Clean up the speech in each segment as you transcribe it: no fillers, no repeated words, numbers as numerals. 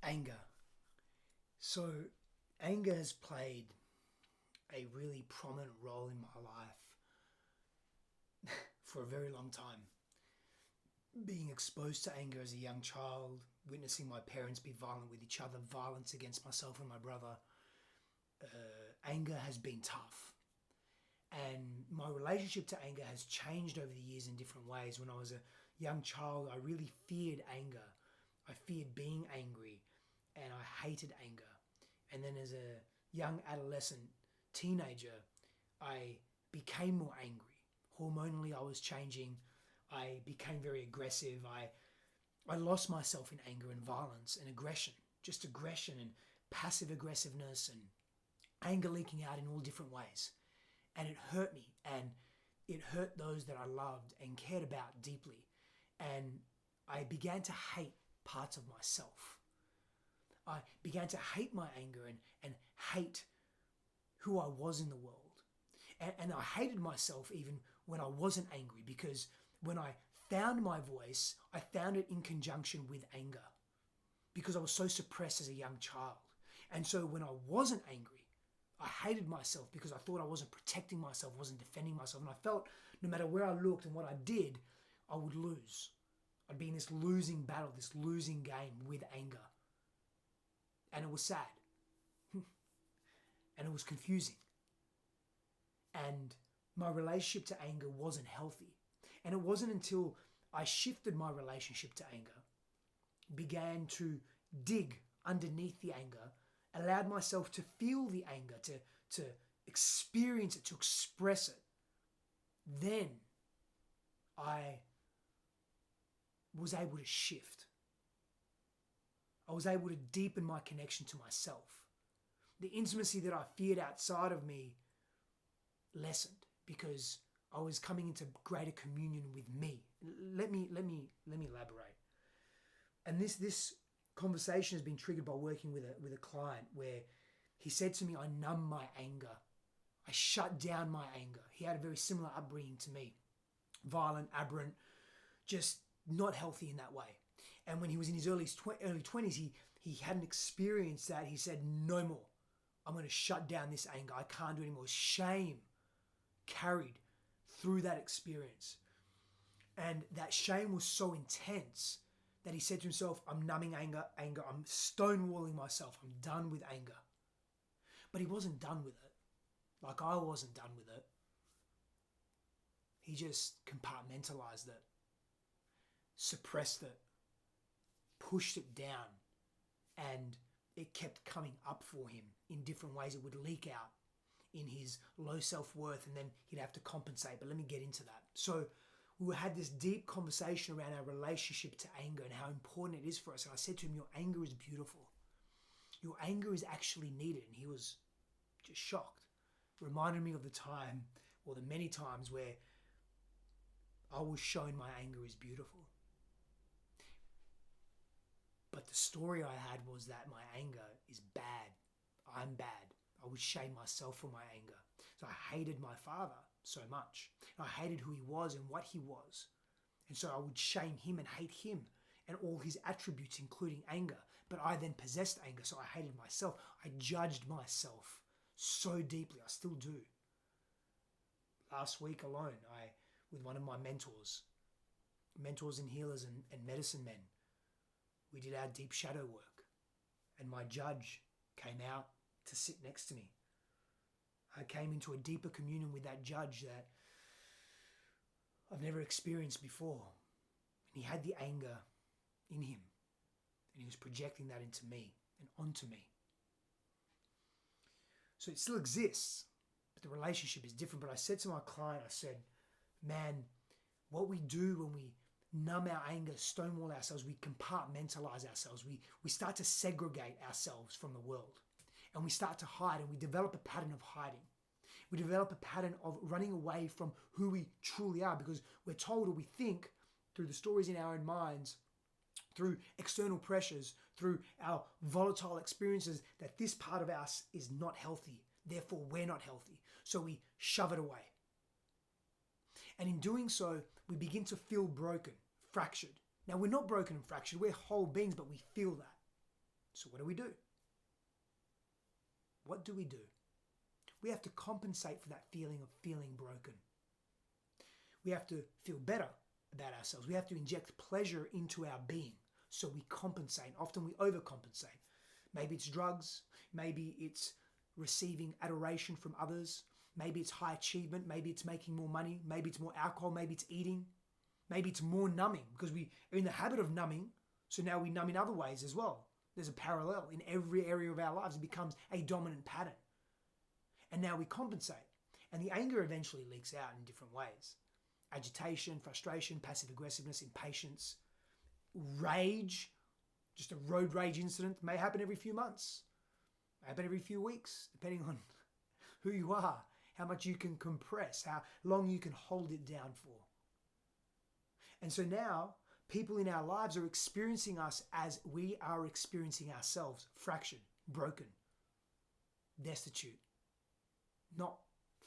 Anger. So, anger has played a really prominent role in my life for a very long time. Being exposed to anger as a young child, witnessing my parents be violent with each other, violence against myself and my brother, anger has been tough. And my relationship to anger has changed over the years in different ways. When I was a young child, I really feared anger. I feared being angry and I hated anger. And then as a young adolescent teenager, I became more angry. Hormonally, I was changing. I became very aggressive. I lost myself in anger and violence and aggression. Just aggression and passive aggressiveness and anger leaking out in all different ways. And it hurt me, and it hurt those that I loved and cared about deeply. And I began to hate parts of myself. I began to hate my anger and hate who I was in the world. And I hated myself even when I wasn't angry, because when I found my voice, I found it in conjunction with anger, because I was so suppressed as a young child. And so when I wasn't angry, I hated myself because I thought I wasn't protecting myself, wasn't defending myself. And I felt no matter where I looked and what I did, I would lose. I'd be in this losing battle, this losing game with anger. And it was sad. And it was confusing. And my relationship to anger wasn't healthy. And it wasn't until I shifted my relationship to anger, began to dig underneath the anger, allowed myself to feel the anger, to experience it, to express it. Then I was able to shift. I was able to deepen my connection to myself. The intimacy that I feared outside of me lessened because I was coming into greater communion with me. Let me elaborate. And this conversation has been triggered by working with a client where he said to me, I numb my anger. I shut down my anger. He had a very similar upbringing to me. Violent, aberrant, just not healthy in that way. And when he was in his early 20s, he hadn't experienced that. He said, no more. I'm going to shut down this anger. I can't do it anymore. Shame carried through that experience. And that shame was so intense that he said to himself, I'm numbing anger. I'm stonewalling myself. I'm done with anger. But he wasn't done with it. Like I wasn't done with it. He just compartmentalized it, suppressed it, pushed it down, and it kept coming up for him in different ways. It would leak out in his low self-worth, and then he'd have to compensate. But let me get into that. So we had this deep conversation around our relationship to anger and how important it is for us. And I said to him, your anger is beautiful. Your anger is actually needed. And he was just shocked. It reminded me of the time, or the many times, where I was shown my anger is beautiful. But the story I had was that my anger is bad. I'm bad. I would shame myself for my anger. So I hated my father so much. I hated who he was and what he was. And so I would shame him and hate him and all his attributes, including anger. But I then possessed anger, so I hated myself. I judged myself so deeply. I still do. Last week alone, with one of my mentors and healers and medicine men, we did our deep shadow work. And my judge came out to sit next to me. I came into a deeper communion with that judge that I've never experienced before. And he had the anger in him. And he was projecting that into me and onto me. So it still exists, but the relationship is different. But I said to my client, I said, man, what we do when we numb our anger, stonewall ourselves, we compartmentalize ourselves. We start to segregate ourselves from the world. And we start to hide, and we develop a pattern of hiding. We develop a pattern of running away from who we truly are, because we're told, or we think through the stories in our own minds, through external pressures, through our volatile experiences, that this part of us is not healthy. Therefore, we're not healthy. So we shove it away. And in doing so, we begin to feel broken, fractured. Now, we're not broken and fractured. We're whole beings, but we feel that. So what do? What do? We have to compensate for that feeling of feeling broken. We have to feel better about ourselves. We have to inject pleasure into our being. So we compensate. Often we overcompensate. Maybe it's drugs. Maybe it's receiving adoration from others. Maybe it's high achievement. Maybe it's making more money. Maybe it's more alcohol. Maybe it's eating. Maybe it's more numbing because we are in the habit of numbing. So now we numb in other ways as well. There's a parallel in every area of our lives. It becomes a dominant pattern. And now we compensate. And the anger eventually leaks out in different ways. Agitation, frustration, passive aggressiveness, impatience, rage. Just a road rage incident may happen every few months, may happen every few weeks, depending on who you are, how much you can compress, how long you can hold it down for. And so now people in our lives are experiencing us as we are experiencing ourselves, fractured, broken, destitute, not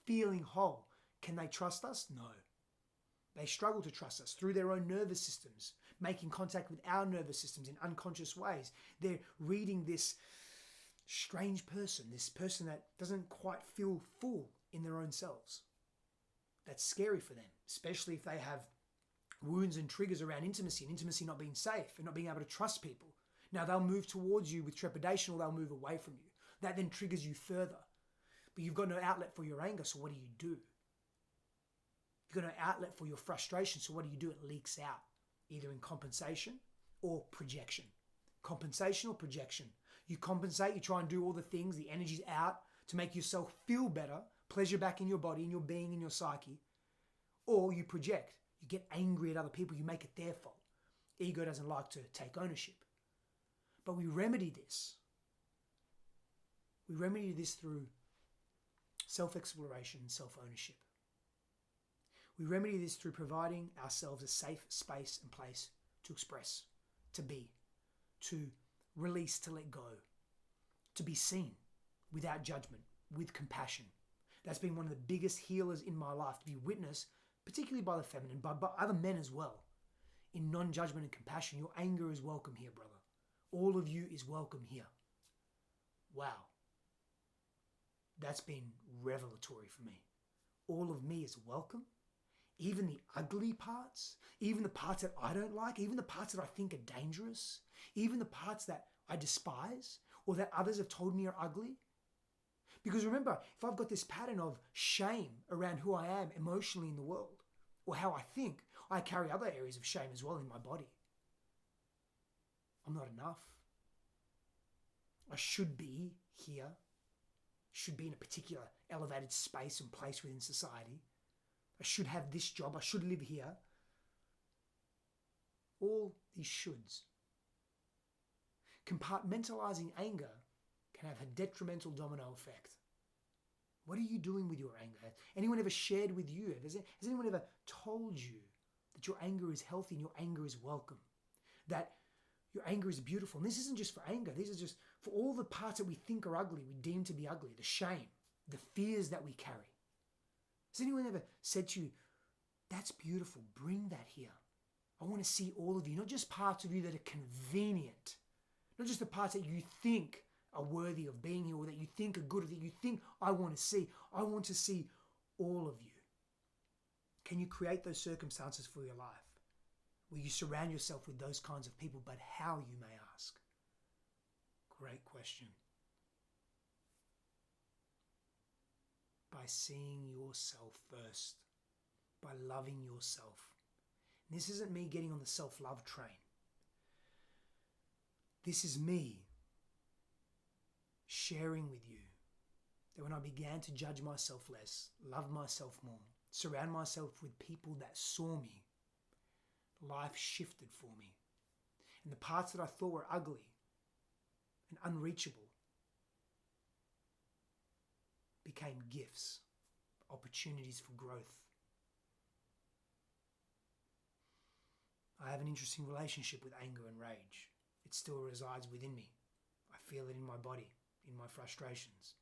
feeling whole. Can they trust us? No. They struggle to trust us through their own nervous systems, making contact with our nervous systems in unconscious ways. They're reading this strange person, this person that doesn't quite feel full in their own selves. That's scary for them, especially if they have wounds and triggers around intimacy and intimacy not being safe and not being able to trust people. Now they'll move towards you with trepidation or they'll move away from you. That then triggers you further. But you've got no outlet for your anger, so what do? You've got no outlet for your frustration, so what do? It leaks out, either in compensation or projection. Compensation or projection. You compensate, you try and do all the things, the energy's out to make yourself feel better, pleasure back in your body, in your being, in your psyche. Or you project. You get angry at other people, you make it their fault. Ego doesn't like to take ownership. But we remedy this. We remedy this through self-exploration and self-ownership. We remedy this through providing ourselves a safe space and place to express, to be, to release, to let go, to be seen without judgment, with compassion. That's been one of the biggest healers in my life, to be witnessed, particularly by the feminine, but by other men as well, in non-judgment and compassion. Your anger is welcome here, brother. All of you is welcome here. Wow. That's been revelatory for me. All of me is welcome. Even the ugly parts, even the parts that I don't like, even the parts that I think are dangerous, even the parts that I despise or that others have told me are ugly. Because remember, if I've got this pattern of shame around who I am emotionally in the world or how I think, I carry other areas of shame as well in my body. I'm not enough. I should be here, should be in a particular elevated space and place within society. I should have this job. I should live here. All these shoulds. Compartmentalizing anger can have a detrimental domino effect. What are you doing with your anger? Has anyone ever shared with you? Has anyone ever told you that your anger is healthy and your anger is welcome? That your anger is beautiful? And this isn't just for anger. These are just for all the parts that we think are ugly, we deem to be ugly. The shame, the fears that we carry. Has anyone ever said to you, that's beautiful, bring that here. I want to see all of you, not just parts of you that are convenient, not just the parts that you think are worthy of being here or that you think are good or that you think I want to see. I want to see all of you. Can you create those circumstances for your life where you surround yourself with those kinds of people, but how, you may ask? Great question. By seeing yourself first, by loving yourself. And this isn't me getting on the self-love train. This is me sharing with you that when I began to judge myself less, love myself more, surround myself with people that saw me, life shifted for me. And the parts that I thought were ugly and unreachable became gifts, opportunities for growth. I have an interesting relationship with anger and rage. It still resides within me. I feel it in my body, in my frustrations.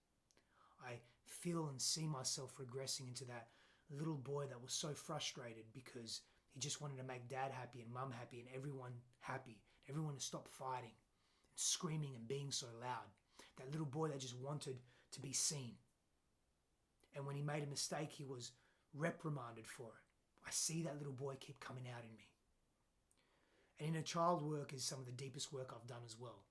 I feel and see myself regressing into that little boy that was so frustrated because he just wanted to make dad happy and mum happy and everyone happy, everyone to stop fighting. screaming and being so loud. That little boy that just wanted to be seen. And when he made a mistake, he was reprimanded for it. I see that little boy keep coming out in me. And inner child work is some of the deepest work I've done as well,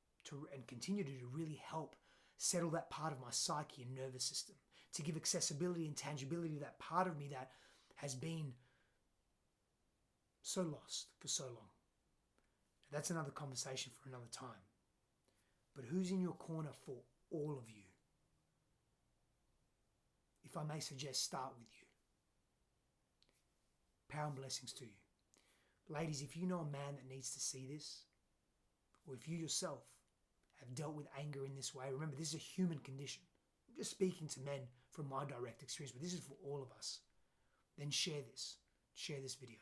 and continue to really help settle that part of my psyche and nervous system, to give accessibility and tangibility to that part of me that has been so lost for so long. That's another conversation for another time. But who's in your corner for all of you? If I may suggest, start with you. Power and blessings to you. Ladies, if you know a man that needs to see this, or if you yourself have dealt with anger in this way, remember, this is a human condition. I'm just speaking to men from my direct experience, but this is for all of us. Then share this. Share this video.